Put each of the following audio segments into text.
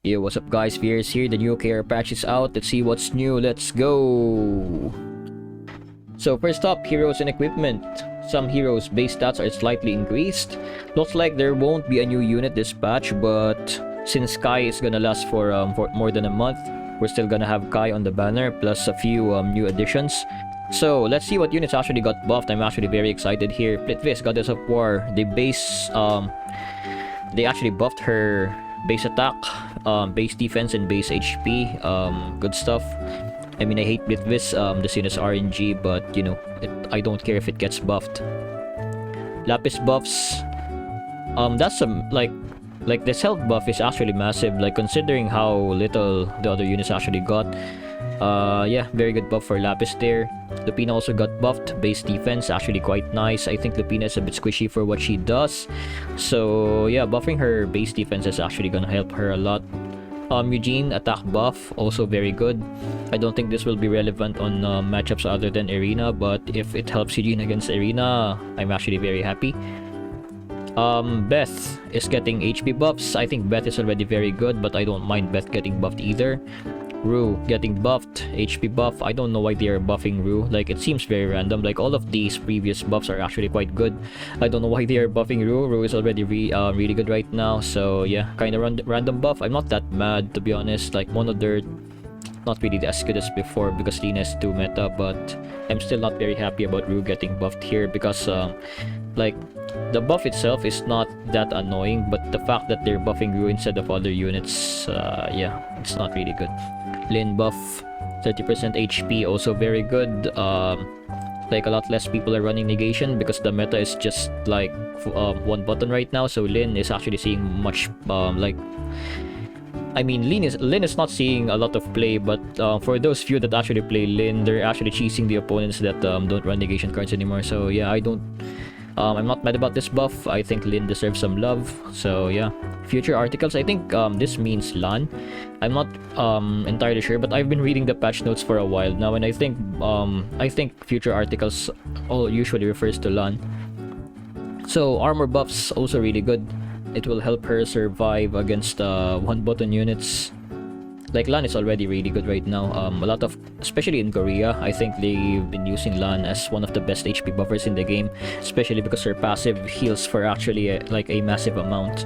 Yo, what's up guys, Fears here, the new KR patch is out, let's see what's new, let's go! So first up, heroes and equipment. Some heroes' base stats are slightly increased. Looks like there won't be a new unit this patch, but since Kai is gonna last for more than a month, we're still gonna have Kai on the banner, plus a few new additions. So let's see what units actually got buffed. I'm actually very excited here. Plitvis, Goddess of War, they actually buffed her base attack, base defense, and base HP. Good stuff. I mean, I hate Blitvis, the scene is RNG, but you know, I don't care if it gets buffed. Lapis buffs. That's some like this health buff is actually massive. Like considering how little the other units actually got. Yeah, very good buff for Lapis there. Lupina also got buffed. Base defense actually quite nice. I think Lupina is a bit squishy for what she does. So yeah, buffing her base defense is actually gonna help her a lot. Eugene attack buff also very good. I don't think this will be relevant on matchups other than Arena, but if it helps Eugene against Arena, I'm actually very happy. Beth is getting HP buffs. I think Beth is already very good, but I don't mind Beth getting buffed either. Rue getting buffed, HP buff. I don't know why they are buffing Rue. Like, it seems very random. Like, all of these previous buffs are actually quite good. I don't know why they are buffing Rue. Rue is already really good right now. So yeah, kind of random buff. I'm not that mad, to be honest. Like, Monodirt, not really as good as before because Lina is too meta, but I'm still not very happy about Rue getting buffed here because like, the buff itself is not that annoying, but the fact that they're buffing Rue instead of other units, yeah, it's not really good. Lin buff, 30% HP, also very good. Like, a lot less people are running negation because the meta is just like one button right now, so Lin is actually seeing much like, I mean, Lin is not seeing a lot of play, but for those few that actually play Lin, they're actually cheesing the opponents that don't run negation cards anymore. So yeah, I'm not mad about this buff. I think Lin deserves some love. So yeah, future articles. I think this means LAN. I'm not entirely sure, but I've been reading the patch notes for a while now, and I think future articles all usually refers to LAN. So armor buffs also really good. It will help her survive against one button units. Like, LAN is already really good right now. A lot of, especially in Korea, I think they've been using LAN as one of the best HP buffers in the game, especially because her passive heals for actually like a massive amount.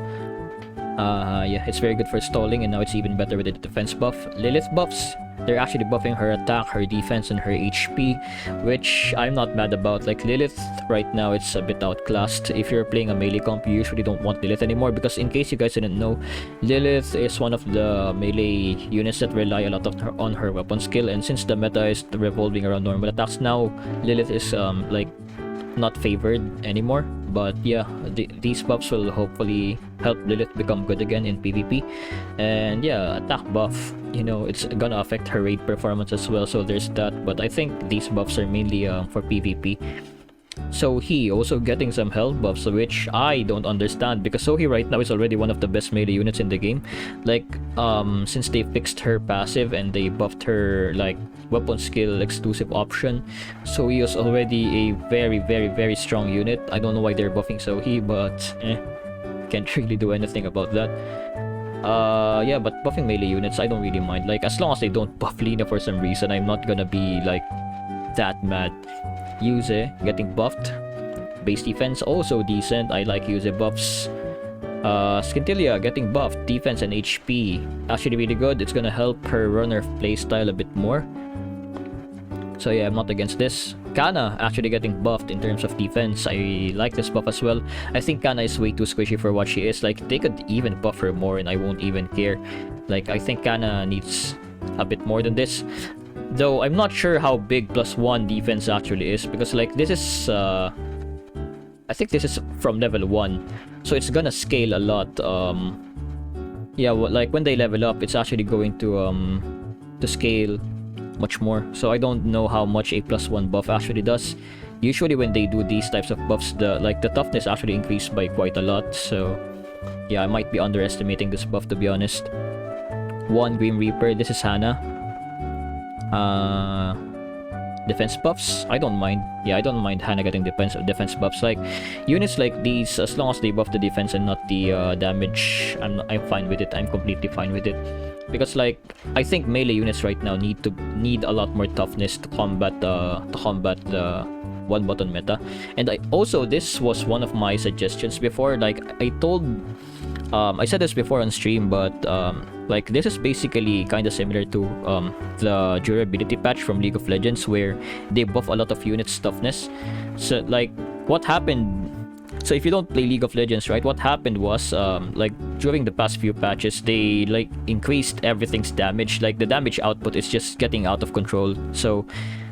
Yeah, it's very good for stalling, and now it's even better with the defense buff. Lilith buffs, they're actually buffing her attack, her defense, and her HP, which I'm not mad about. Like, Lilith right now, it's a bit outclassed. If you're playing a melee comp, you usually don't want Lilith anymore, because in case you guys didn't know, Lilith is one of the melee units that rely a lot on her weapon skill, and since the meta is revolving around normal attacks now, Lilith is like not favored anymore. But yeah, these buffs will hopefully help Lilith become good again in PvP. And yeah, attack buff, you know, it's gonna affect her raid performance as well, so there's that. But I think these buffs are mainly for PvP. Sohee also getting some health buffs, which I don't understand, because Sohee right now is already one of the best melee units in the game. Like, since they fixed her passive and they buffed her like weapon skill exclusive option, Sohee is already a very strong unit. I don't know why they're buffing Sohee, but can't really do anything about that. Yeah, but buffing melee units, I don't really mind. Like, as long as they don't buff Lina for some reason, I'm not gonna be like that mad. Yuze getting buffed. Base defense also decent. I like Yuze buffs. Scintilia getting buffed. Defense and HP actually really good. It's gonna help her run her playstyle a bit more. So yeah, I'm not against this. Kana actually getting buffed in terms of defense. I like this buff as well. I think Kana is way too squishy for what she is. Like, they could even buff her more and I won't even care. Like, I think Kana needs a bit more than this. Though I'm not sure how big +1 defense actually is, because like, this is I think this is from level 1, so it's gonna scale a lot. Yeah, well, like when they level up, it's actually going to scale much more. So I don't know how much a +1 buff actually does. Usually when they do these types of buffs, the toughness actually increased by quite a lot. So yeah, I might be underestimating this buff, to be honest. 1 Grim Reaper, this is Hannah. defense buffs. I don't mind. Yeah, I don't mind Hannah getting defense buffs. Like units like these, as long as they buff the defense and not the damage, I'm fine with it. I'm completely fine with it. Because like I think melee units right now need a lot more toughness to combat the one button meta. And I also, this was one of my suggestions before. Like I said this before on stream, but like this is basically kind of similar to the durability patch from League of Legends, where they buff a lot of units toughness. So like what happened, so if you don't play League of Legends, right, what happened was like during the past few patches, they like increased everything's damage. Like the damage output is just getting out of control. So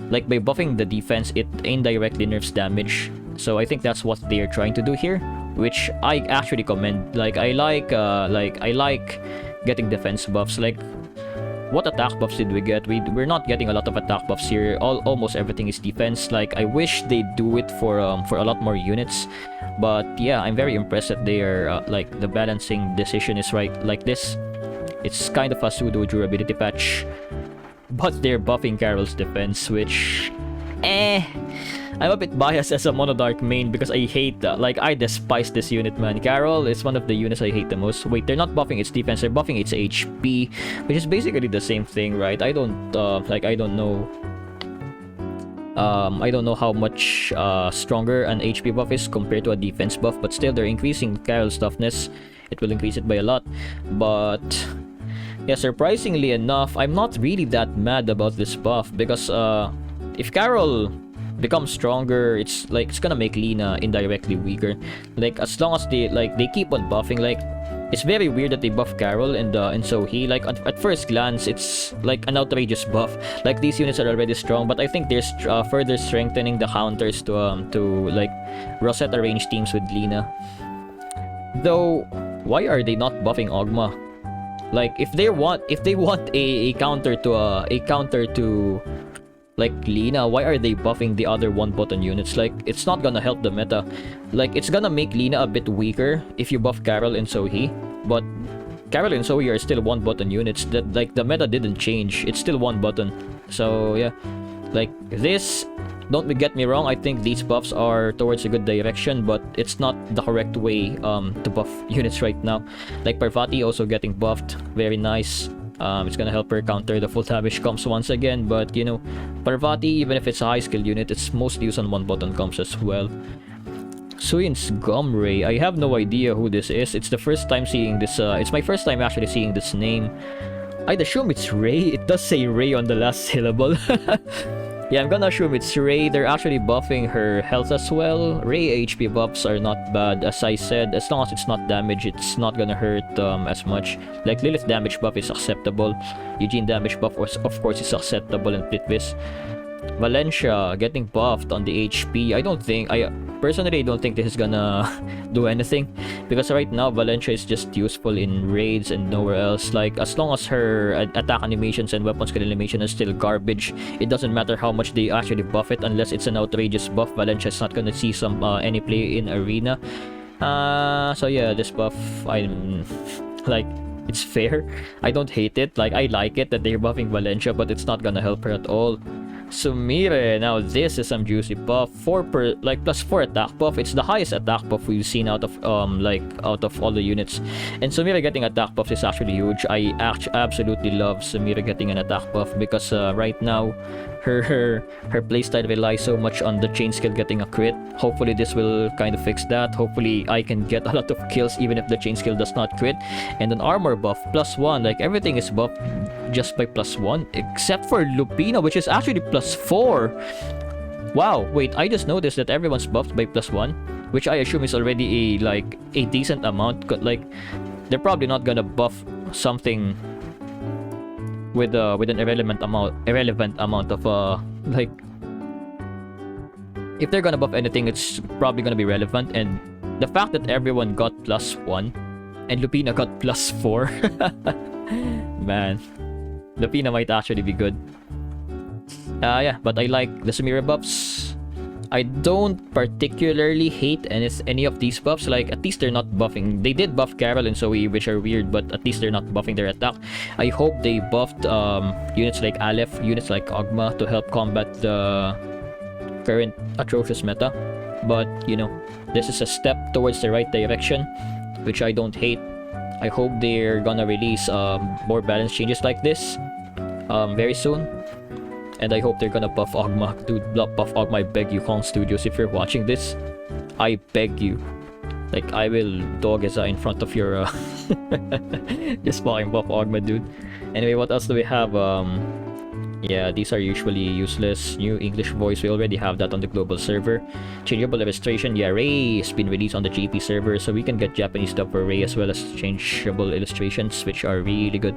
like by buffing the defense, it indirectly nerfs damage. So I think that's what they're trying to do here, which I actually commend. Like I like getting defense buffs. Like what attack buffs did we get? We're not getting a lot of attack buffs here. Almost everything is defense. Like I wish they do it for a lot more units. But yeah, I'm very impressed that they are like the balancing decision is right like this. It's kind of a pseudo durability patch, but they're buffing Carol's defense, which I'm a bit biased as a Monodark main because I hate like I despise this unit, man. Carol is one of the units I hate the most. Wait, they're not buffing its defense, they're buffing its HP, which is basically the same thing, right? I don't like I don't know how much stronger an HP buff is compared to a defense buff, but still they're increasing Carol's toughness. It will increase it by a lot. But yeah, surprisingly enough, I'm not really that mad about this buff because if Carol becomes stronger, it's gonna make Lina indirectly weaker. Like as long as they keep on buffing, like it's very weird that they buff Carol and Sohee. Like at first glance, it's like an outrageous buff. Like these units are already strong, but I think they're further strengthening the counters to like Rosetta range teams with Lina. Though, why are they not buffing Ogma? Like if they want a counter to like Lina, why are they buffing the other one button units? Like it's not gonna help the meta. Like it's gonna make Lina a bit weaker if you buff Carol and Sohee, but Carol and Sohee are still one button units. That like the meta didn't change. It's still one button. So yeah, like this. Don't get me wrong, I think these buffs are towards a good direction, but it's not the correct way to buff units right now. Like Parvati also getting buffed, very nice. It's gonna help her counter the full damage comps once again, but you know, Parvati, even if it's a high skill unit, it's mostly used on one button comps as well. Suyin's Gumray, I have no idea who this is. It's the first time seeing this, it's my first time actually seeing this name. I'd assume it's Ray. It does say Ray on the last syllable. Yeah, I'm gonna assume it's Ray. They're actually buffing her health as well. Ray HP buffs are not bad. As I said, as long as it's not damage, it's not gonna hurt as much. Like Lilith damage buff is acceptable. Eugene damage buff of course is acceptable in Plitvis. Valencia getting buffed on the HP. I personally don't think this is gonna do anything, because right now Valencia is just useful in raids and nowhere else. Like as long as her attack animations and weapon skill animation is still garbage, it doesn't matter how much they actually buff it. Unless it's an outrageous buff, Valencia is not gonna see some any play in arena. So yeah, this buff, I'm like, it's fair. I don't hate it. Like I like it that they're buffing Valencia, but it's not gonna help her at all. Sumire, now this is some juicy buff. Plus 4 attack buff. It's the highest attack buff we've seen out of all the units. And Sumire getting attack buff is actually huge. I absolutely love Sumire getting an attack buff because right now her playstyle relies so much on the chain skill getting a crit. Hopefully this will kind of fix that. Hopefully I can get a lot of kills even if the chain skill does not crit. And an armor buff +1. Like everything is buffed just by +1 except for Lupina, which is actually +4. Wow, wait, I just noticed that everyone's buffed by +1, which I assume is already a decent amount. Like they're probably not gonna buff something with an irrelevant amount of like, if they're gonna buff anything, it's probably gonna be relevant. And the fact that everyone got +1 and Lupina got +4, man, Lupina might actually be good. Yeah, but I like the Sumire buffs. I don't particularly hate any of these buffs. Like, at least they're not buffing. They did buff Carol and Zoe, which are weird, but at least they're not buffing their attack. I hope they buffed units like Aleph, units like Ogma to help combat the current atrocious meta. But, you know, this is a step towards the right direction, which I don't hate. I hope they're gonna release more balance changes like this very soon. And I hope they're gonna buff Ogma. Dude, buff Ogma, I beg you, Kong Studios, if you're watching this. I beg you. Like, I will dog Eza in front of your... just fucking buff Ogma, dude. Anyway, what else do we have? Yeah, these are usually useless. New English voice, we already have that on the global server. Changeable illustration, yeah, Ray has been released on the GP server, so we can get Japanese dub for Ray as well as changeable illustrations, which are really good.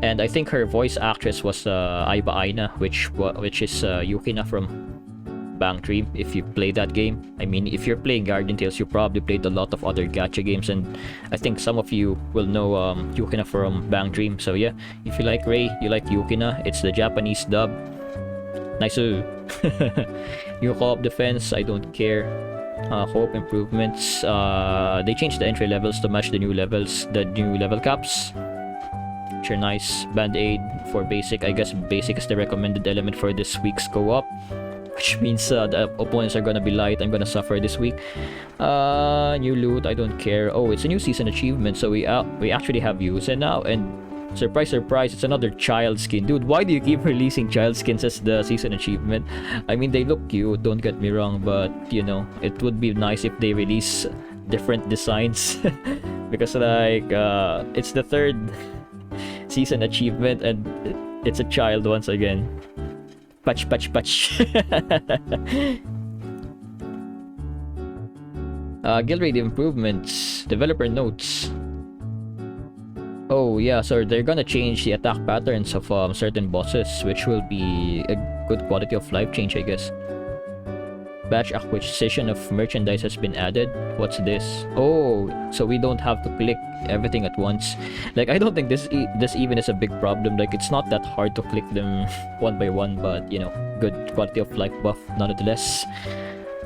And I think her voice actress was Aiba Aina, which is Yukina from Bang Dream, if you play that game. I mean, if you're playing Guardian Tales, you probably played a lot of other gacha games, and I think some of you will know Yukina from Bang Dream. So yeah, if you like Ray, you like Yukina, it's the Japanese dub. Nice. New co-op defense, I don't care. Co-op improvements, they changed the entry levels to match the new levels, the new level caps, which are nice. Band-Aid for basic. I guess basic is the recommended element for this week's co-op, which means the opponents are gonna be light. I'm gonna suffer this week. New loot, I don't care. Oh, it's a new season achievement, so we actually have Yuzen now, and surprise surprise, it's another child skin. Dude, why do you keep releasing child skins as the season achievement? I mean, they look cute, don't get me wrong, but you know, it would be nice if they release different designs. Because like it's the third season achievement and it's a child once again. Patch. Guild raid improvements, developer notes. Oh yeah, so they're gonna change the attack patterns of certain bosses, which will be a good quality of life change, I guess. Batch acquisition of merchandise has been added. What's this? Oh, so we don't have to click everything at once. Like, I don't think this even is a big problem. Like, it's not that hard to click them one by one, but you know, good quality of life buff nonetheless.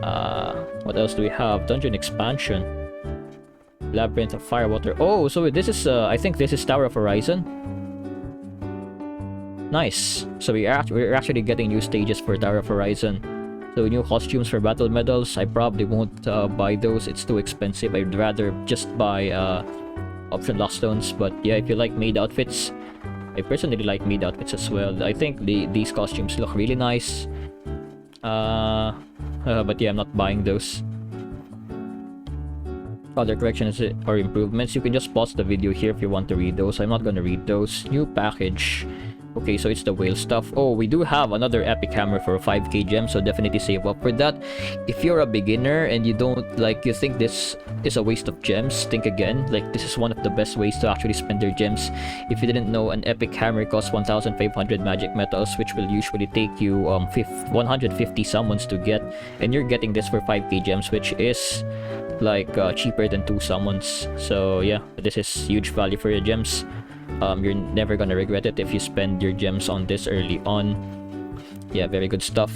What else do we have? Dungeon expansion, Labyrinth of Firewater. Oh, so this is I think this is Tower of Horizon. Nice. So we're actually getting new stages for Tower of Horizon. So new costumes for battle medals. I probably won't buy those, it's too expensive. I'd rather just buy option lock stones. But yeah, if you like maid outfits, I personally like maid outfits as well. I think these costumes look really nice. But yeah, I'm not buying those. Other corrections or improvements, you can just pause the video here if you want to read those. I'm not gonna read those. New package. Okay, so it's the whale stuff. Oh, we do have another epic hammer for 5k gems, so definitely save up for that. If you're a beginner and you think this is a waste of gems, think again. Like, this is one of the best ways to actually spend your gems. If you didn't know, an epic hammer costs 1,500 magic metals, which will usually take you 150 summons to get, and you're getting this for 5k gems, which is like cheaper than 2 summons. So yeah, this is huge value for your gems. You're never gonna regret it if you spend your gems on this early on. Yeah, very good stuff.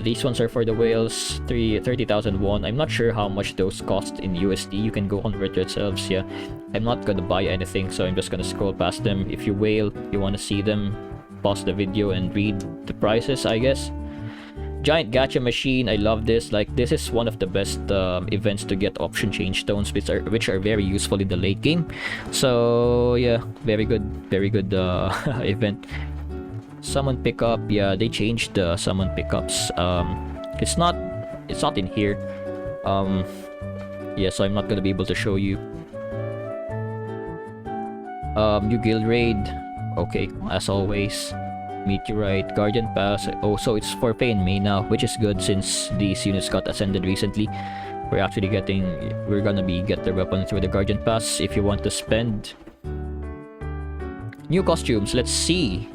These ones are for the whales. 30,000 won. I'm not sure how much those cost in USD. You can go convert yourselves. Yeah, I'm not gonna buy anything, so I'm just gonna scroll past them. If you whale, you want to see them, pause the video and read the prices, I guess. Giant gacha machine, I love this. Like, this is one of the best events to get option change stones, which are very useful in the late game. So yeah, very good event. Summon pickup, yeah, they changed the summon pickups. It's not in here. Yeah, so I'm not gonna be able to show you. New guild raid, okay, as always. Meteorite, Guardian Pass. Oh, so it's for pay in May now, which is good since these units got ascended recently. We're gonna get their weapon through the Guardian Pass if you want to spend. New costumes, let's see.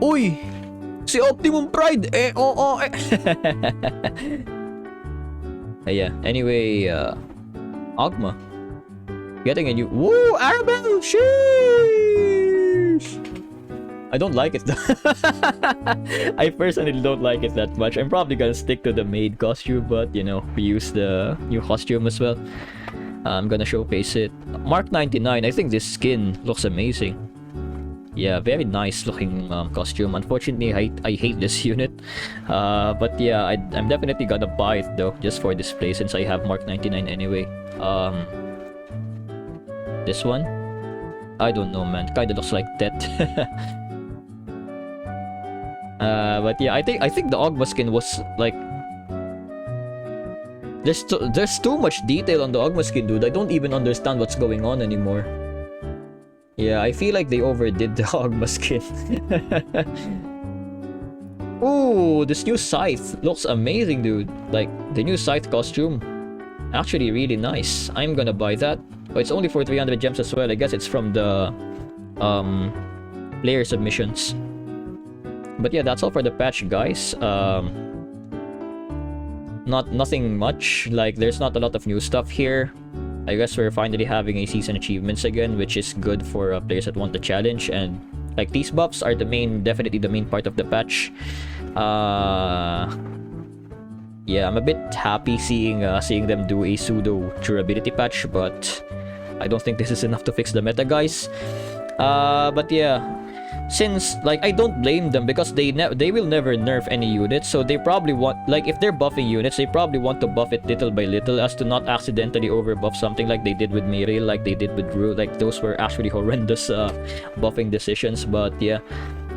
Uy! Si Optimum Pride! Yeah, anyway, Ogma. Getting a new... Woo! Arabelle! Sheesh! I don't like it though. I personally don't like it that much. I'm probably gonna stick to the maid costume, but you know, reuse the new costume as well. I'm gonna showcase it. Mark 99, I think this skin looks amazing. Yeah, very nice looking costume. Unfortunately, I hate this unit. But yeah, I'm definitely gonna buy it though, just for display since I have Mark 99 anyway. This one? I don't know, man. Kinda looks like that. But yeah, I think the Ogma skin was like... There's too much detail on the Ogma skin, dude. I don't even understand what's going on anymore. Yeah, I feel like they overdid the Ogma skin. Ooh, this new Scythe looks amazing, dude. Like, the new Scythe costume. Actually really nice. I'm gonna buy that. But it's only for 300 gems as well. I guess it's from the player submissions. But yeah, that's all for the patch, guys. Nothing much. Like, there's not a lot of new stuff here. I guess we're finally having a season achievements again, which is good for players that want the challenge. And like, these buffs are definitely the main part of the patch. Yeah, I'm a bit happy seeing them do a pseudo durability patch, but I don't think this is enough to fix the meta, guys. But yeah, since like I don't blame them because they will never nerf any units, so they probably want, like, if they're buffing units, they probably want to buff it little by little as to not accidentally overbuff something like they did with Miril, like they did with Rue. Like, those were actually horrendous buffing decisions. But yeah,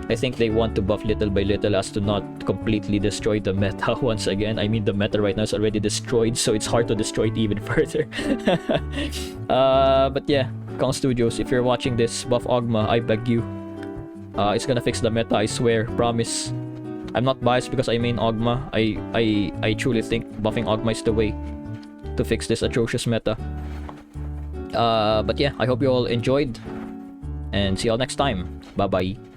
I think they want to buff little by little as to not completely destroy the meta once again. I mean, the meta right now is already destroyed, so it's hard to destroy it even further. But yeah, Kong Studios, if you're watching this, buff Ogma, I beg you. It's gonna fix the meta, I swear, promise. I'm not biased because I main Ogma. I truly think buffing Ogma is the way to fix this atrocious meta. But yeah, I hope you all enjoyed, and see y'all next time. Bye bye.